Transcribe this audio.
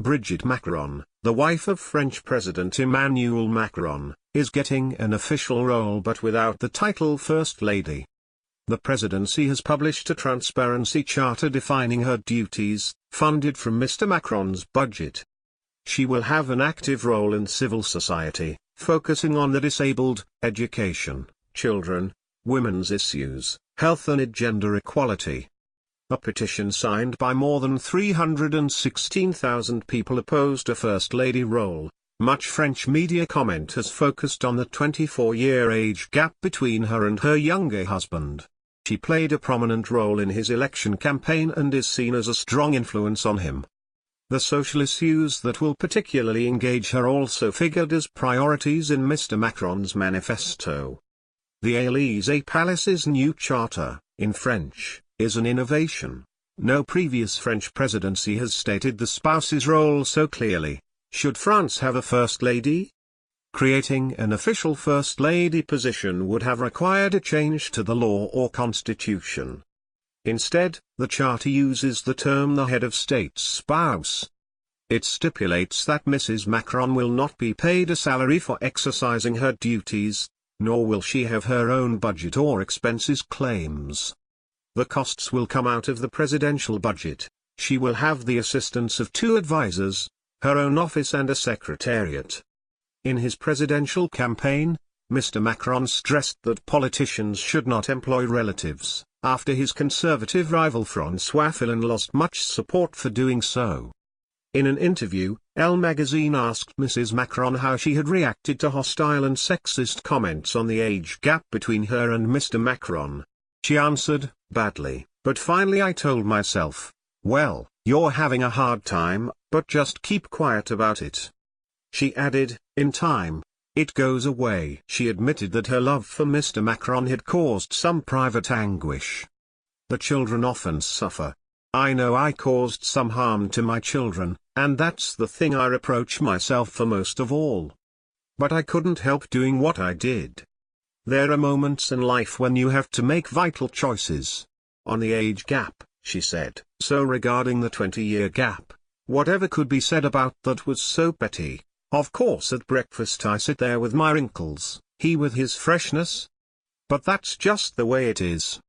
Brigitte Macron, the wife of French President Emmanuel Macron, is getting an official role but without the title First Lady. The presidency has published a transparency charter defining her duties, funded from Mr. Macron's budget. She will have an active role in civil society, focusing on the disabled, education, children, women's issues, health and gender equality. A petition signed by more than 316,000 people opposed a First Lady role. Much French media comment has focused on the 24-year age gap between her and her younger husband. She played a prominent role in his election campaign and is seen as a strong influence on him. The social issues that will particularly engage her also figured as priorities in Mr. Macron's manifesto. The Élysée Palace's new charter, in French, is an innovation. No previous French presidency has stated the spouse's role so clearly. Should France have a First Lady? Creating an official First Lady position would have required a change to the law or constitution. Instead, the charter uses the term the head of state's spouse. It stipulates that Mrs. Macron will not be paid a salary for exercising her duties, nor will she have her own budget or expenses claims. The costs will come out of the presidential budget. She will have the assistance of 2 advisors, her own office and a secretariat. In his presidential campaign, Mr. Macron stressed that politicians should not employ relatives, after his conservative rival François Fillon lost much support for doing so. In an interview, Elle magazine asked Mrs. Macron how she had reacted to hostile and sexist comments on the age gap between her and Mr. Macron. She answered, "Badly, but finally I told myself, well, you're having a hard time, but just keep quiet about it." She added, "In time, it goes away." She admitted that her love for Mr. Macron had caused some private anguish. "The children often suffer. I know I caused some harm to my children, and that's the thing I reproach myself for most of all. But I couldn't help doing what I did. There are moments in life when you have to make vital choices." On the age gap, she said, "So regarding the 20-year gap, whatever could be said about that was so petty. Of course at breakfast I sit there with my wrinkles, he with his freshness. But that's just the way it is.